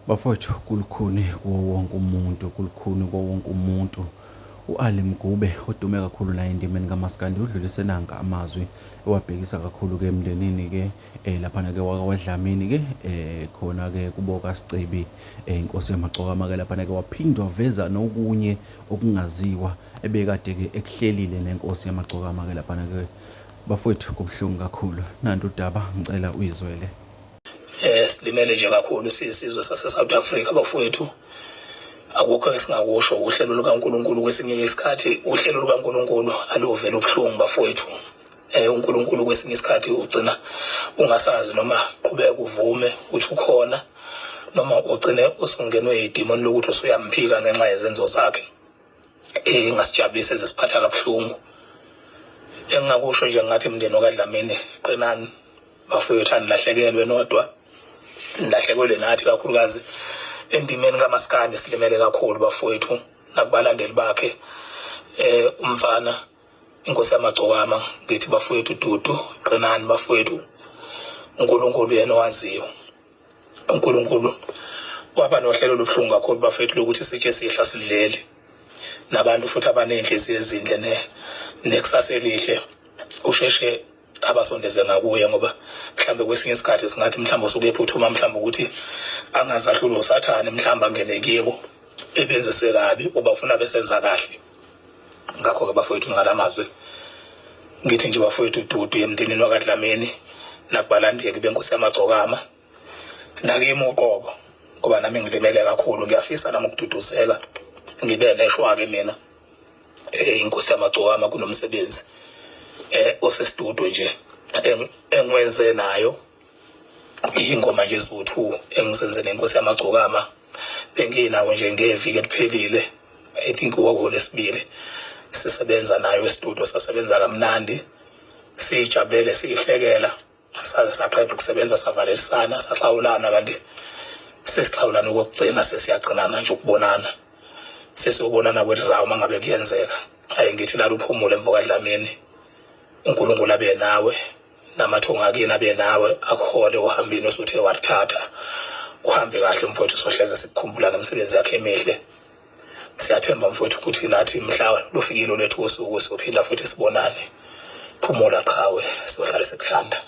Bafowethu kulukhuni kuwo wonke umuntu. U-Ali Mgube odume kakhulu la endimeni kaMaskandi udlulise nanga amazwi ewabhekisa kakhulu-ke emndenini-ke laphana-ke wakwaDlamini-ke khona-ke kubo kaSicebi inkosi yaMagcokama-ke laphana-ke waphinde waveza nokunye okungaziwa ebekade-ke ekuhlelile nenkosi yaMagcokama-ke laphana-ke. Bafowethu kubuhlungu kakhulu, nanti udaba ngicela uyizwele. Silimele nje kakhulu siyisizwe sase-South Africa bafowethu. Akukho esingakusho uhlelo lukaNkulunkulu kwesinye isikhathi uhlelo lukaNkulunkulu aluvele ubuhlungu bafowethu. uNkulunkulu kwesinye isikhathi ugcina ungasazi noma qhubeka uvume uthi ukhona noma ugcine usungenwe idimoni lokuthi usuyamphika ngenxa yezenzo zakhe. Ingasijabulisi ezisiphatha kabuhlungu. Engingakusho nje ngathi umndeni wakaDlamini qinani bafowethu, anilahlekelwe nodwa, nilahlekelwe nathi kakhulukazi endimeni kaMaskandi. Silimele kakhulu bafowethu nakubalandeli bakhe. Umfana inkosi yaMagcokama ngithi bafowethu Dudu qinani bafowethu. uNkulunkulu yena owaziyo. uNkulunkulu waba nohlelo olubuhlungu kakhulu bafowethu lokuthi sitshe sihla sidlele nabantu futhi abanenhliziyo ezinhle nekusasa elihle usheshe abasondeze ngakuye, ngoba mhlambe kwesinye isikhathi singathi mhlambe usuke ephuthuma mhlambe ukuthi angazahlulwa uSathane mhlambe angene kibo ebenzise kabi ubafuna besenza kahle. Ngakho-ke bafowethu ngalamazwi ngithi nje bafowethu Dudu emndenini wakaDlamini nakubalandeli benkosi yaMagcokama nakimi uqobo, ngoba nami ngilimele kakhulu. Ngiyafisa nami ukududuzeka ngibe neshwa-ke mina inkosi yaMagcokama kunomsebenzi osesidudu nje engwenze nayo ingoma nje eziwu-2 engisenze nenkosi yaMagcokama. Benginawo nje ngeviki eliphelile, I think kwakuLwesibili, sisebenza nayo esidudu. Sasebenza kamnandi, siyijabulele, siyihlekela, saqeda ukusebenza savalelisana, saxhawulana, kanti sesixhawulana okokugcina sesiyagcinana nje ukubonana, sesiyobonana kwelizayo uma ngabe kuyenzeka. Ngithi lala uphumule mvokadlamini, uNkulunkulu abe nawe namathunga akini abe nawe, akuhole uhambini osuthe wathatha. Uhambe kahle mfowethu, sohleze sikukhumbula ngemisebenzi yakhe emihle. Siyathemba mfowethu ukuthi nathi mhla lufikile lethu usuku siyophinda futhi sibonane. Phumula qhawe, siyohlala sikuhlanda.